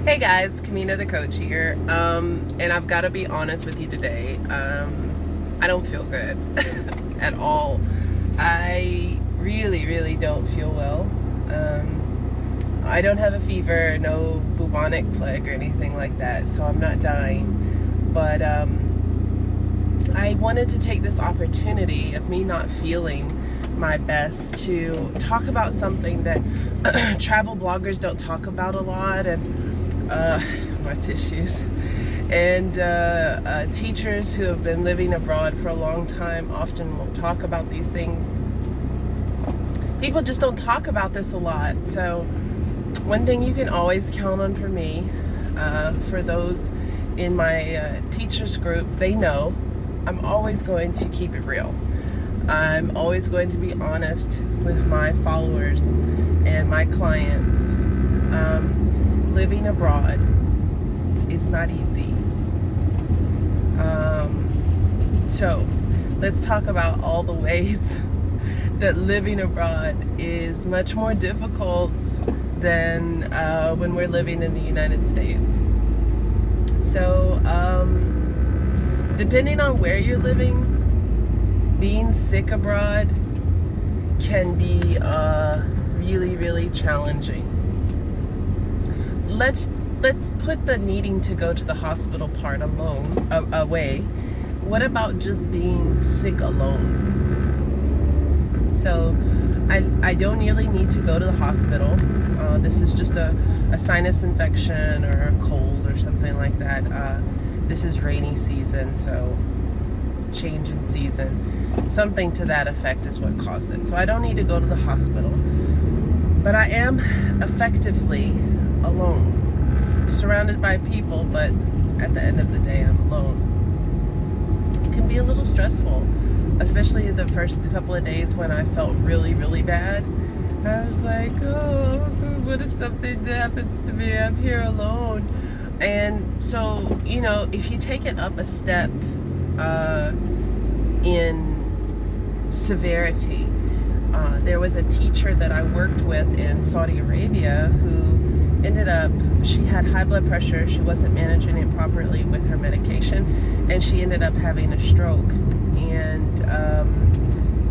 Hey guys, Kamina the Koach here. And I've got to be honest with you today. I don't feel good at all. I really don't feel well. I don't have a fever, no bubonic plague or anything like that, so I'm not dying. But I wanted to take this opportunity of me not feeling my best to talk about something that travel bloggers don't talk about a lot, and my tissues, and teachers who have been living abroad for a long time often won't talk about these things. People just don't talk about this a lot. So one thing you can always count on for me, for those in my teachers group, they know I'm always going to keep it real. I'm always going to be honest with my followers and my clients. Living abroad is not easy. So let's talk about all the ways that living abroad is much more difficult than when we're living in the United States. So depending on where you're living, being sick abroad can be really challenging. Let's put the needing to go to the hospital part away. What about just being sick alone? So I don't really need to go to the hospital. This is just a sinus infection or a cold or something like that. This is rainy season, so change in season. Something to that effect is what caused it. So I don't need to go to the hospital. But I am effectively alone, surrounded by people, but at the end of the day, I'm alone. It can be a little stressful, especially the first couple of days when I felt really bad. I was like, oh, what if something happens to me? I'm here alone. And so, if you take it up a step in severity, there was a teacher that I worked with in Saudi Arabia who ended up, she had high blood pressure, she wasn't managing it properly with her medication, and she ended up having a stroke, and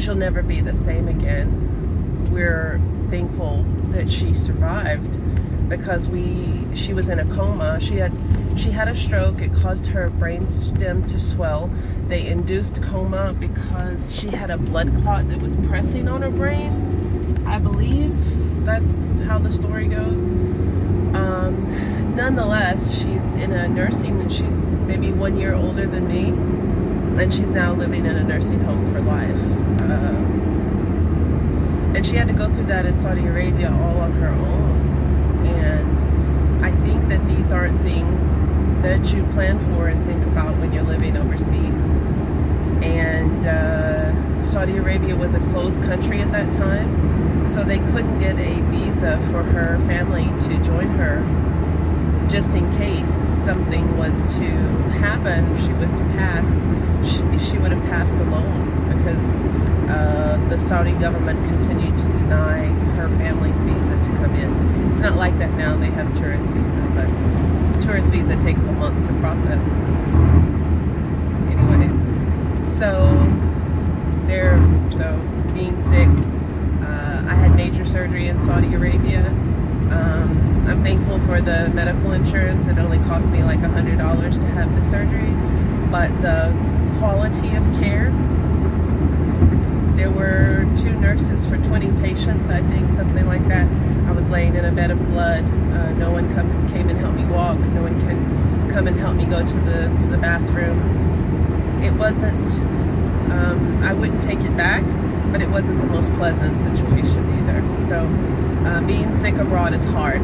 she'll never be the same again. We're thankful that she survived because she was in a coma. She had a stroke. It caused her brain stem to swell. They induced coma because she had a blood clot that was pressing on her brain. I believe that's how the story goes. Nonetheless, she's in a nursing, she's maybe 1 year older than me, and she's now living in a nursing home for life. And she had to go through that in Saudi Arabia all on her own. And I think that these aren't things that you plan for and think about when you're living overseas. And Saudi Arabia was a closed country at that time, so they couldn't get a visa for her family to join her, just in case something was to happen. If she was to pass, she would have passed alone, because the Saudi government continued to deny her family's visa to come in. It's not like that now. They have tourist visa, but tourist visa takes a month to process. Anyways, so being sick, I had major surgery in Saudi Arabia. I'm thankful for the medical insurance. It only cost me like $100 to have the surgery, but the quality of care, there were 2 nurses for 20 patients, I think, something like that. I was laying in a bed of blood. No one came and helped me walk. No one can come and help me go to the bathroom. It wasn't, I wouldn't take it back, but it wasn't the most pleasant situation either. So being sick abroad is hard.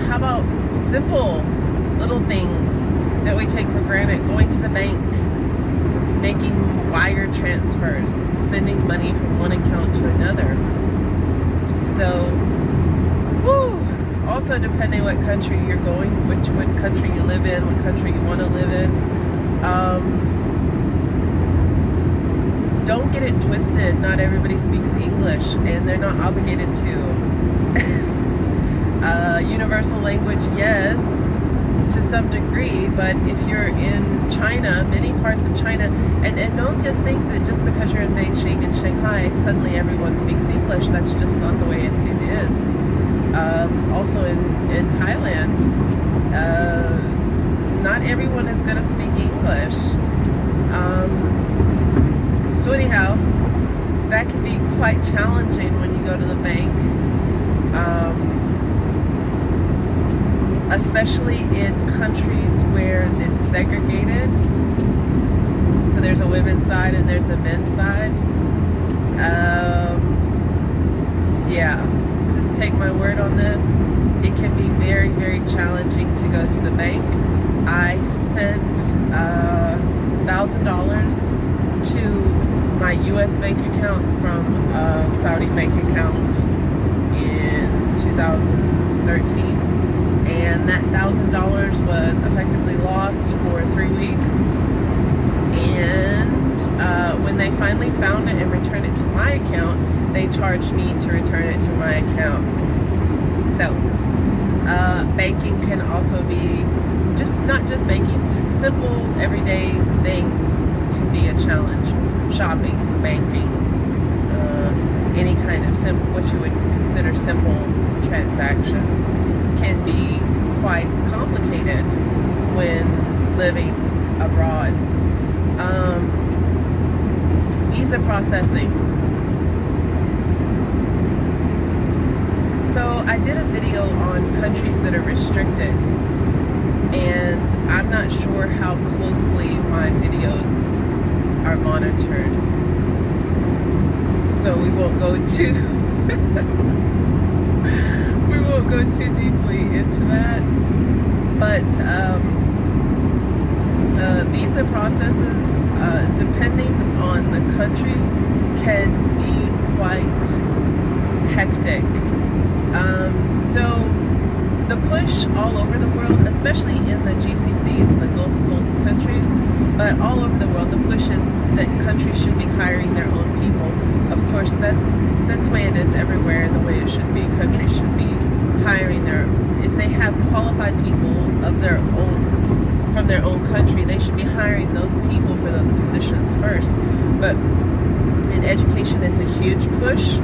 How about simple little things that we take for granted? Going to the bank, making wire transfers, sending money from one account to another. So, also depending what country you're going, what country you live in, what country you want to live in, don't get it twisted. Not everybody speaks English, and they're not obligated to. Universal language, yes, to some degree, but if you're in China, many parts of China, and don't just think that just because you're in Beijing and Shanghai, suddenly everyone speaks English. That's just not the way it is. Also in Thailand, not everyone is going to speak English. So anyhow, that can be quite challenging when you go to the bank. Especially in countries where it's segregated. So there's a women's side and there's a men's side. Yeah, just take my word on this. It can be very, very challenging to go to the bank. I sent $1,000 to my U.S. bank account from a Saudi bank account in 2013. And that $1,000 was effectively lost for 3 weeks. And when they finally found it and returned it to my account, they charged me to return it to my account. So, banking can also be not just banking, simple everyday things can be a challenge. Shopping, banking, any kind of what you would consider simple transactions can be quite complicated when living abroad. Visa processing. So I did a video on countries that are restricted, and I'm not sure how closely my videos are monitored. So we won't go too deeply into that, but visa processes, depending on the country, can be quite hectic. So the push all over the world, especially in the GCCs, the Gulf Coast countries, but all over the world, the push is that countries should be hiring their own people. Of course, that's the way it is everywhere, and the way it should be. Countries should be hiring if they have qualified people of their own, from their own country, they should be hiring those people for those positions first. But in education, it's a huge push.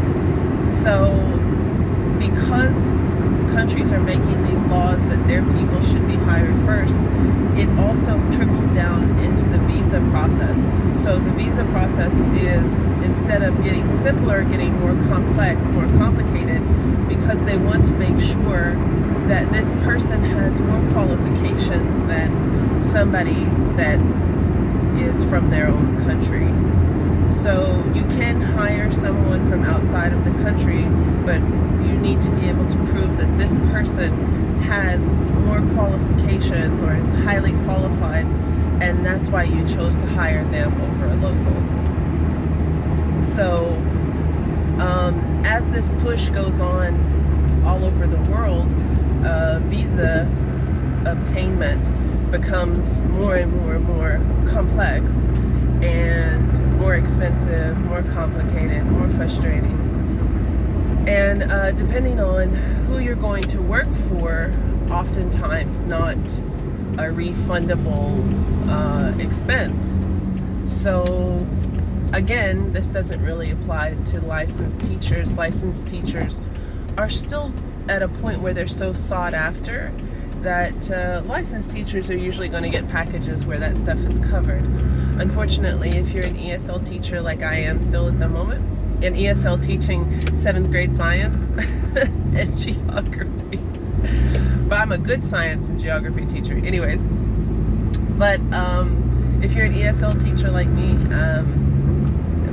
So because countries are making these laws that their people should be hired first, it also trickles down into the visa process. So the visa process is, instead of getting simpler, getting more complex, more complicated, because they want to make sure that this person has more qualifications than somebody that is from their own country. So you can hire someone from outside of the country, but you need to be able to prove that this person has more qualifications or is highly qualified, and that's why you chose to hire them over a local. So as this push goes on all over the world, visa obtainment becomes more and more and more complex and more expensive, more complicated, more frustrating. And depending on who you're going to work for, oftentimes not a refundable expense. So again, this doesn't really apply to licensed teachers. Licensed teachers are still at a point where they're so sought after that licensed teachers are usually going to get packages where that stuff is covered. Unfortunately, if you're an ESL teacher like I am still at the moment, in ESL teaching 7th grade science and geography, but I'm a good science and geography teacher anyways. But if you're an ESL teacher like me, the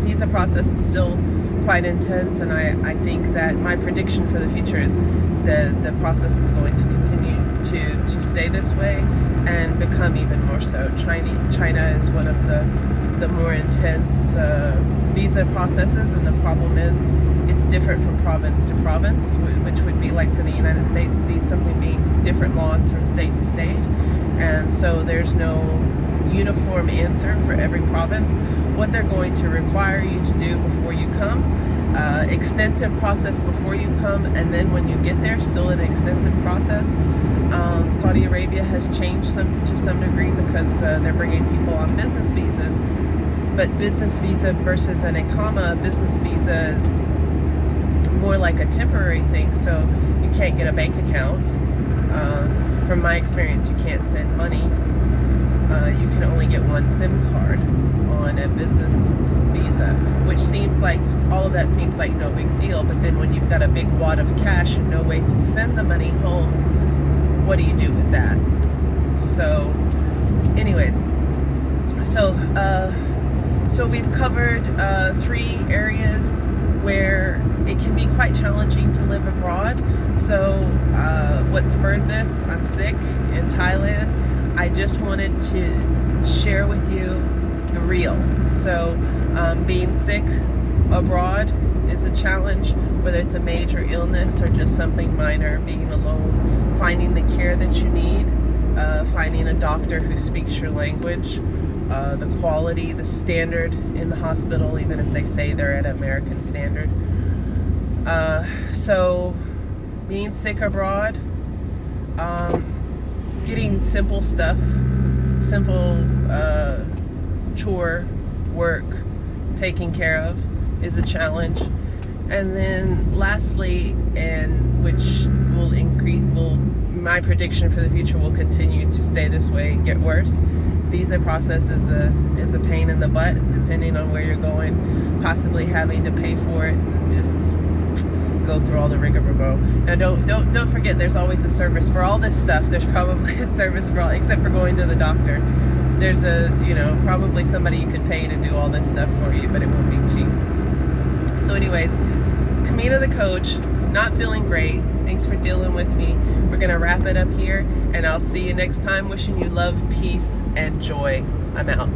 visa process is still quite intense, and I think that my prediction for the future is the process is going to continue to stay this way and become even more so. China is one of the more intense visa processes, and the problem is it's different from province to province, which would be like for the United States being different laws from state to state, and so there's no uniform answer for every province what they're going to require you to do before you come. extensive process before you come, and then when you get there, still an extensive process. Saudi Arabia has changed to some degree because they're bringing people on business visas. But business visa versus an Iqama, business visa is more like a temporary thing, so you can't get a bank account. From my experience, you can't send money. You can only get one SIM card on a business visa, which seems like, all of that seems like no big deal, but then when you've got a big wad of cash and no way to send the money home, what do you do with that? So anyways, so we've covered 3 areas where it can be quite challenging to live abroad. So what spurred this? I'm sick in Thailand. I just wanted to share with you the real. So being sick abroad is a challenge, whether it's a major illness or just something minor, being alone, finding the care that you need, finding a doctor who speaks your language, the quality, the standard in the hospital, even if they say they're at American standard. So being sick abroad, getting simple stuff, simple chore work taken care of is a challenge. And then lastly, and which will increase, my prediction for the future will continue to stay this way and get worse. Visa process is a pain in the butt, depending on where you're going, possibly having to pay for it and just go through all the rigmarole. Now don't forget, there's always a service for all this stuff. There's probably a service for all, except for going to the doctor. There's probably somebody you could pay to do all this stuff for you, but it won't be cheap. So anyways, Kamina the Koach, not feeling great. Thanks for dealing with me. We're gonna wrap it up here, and I'll see you next time. Wishing you love, peace, and joy. I'm out.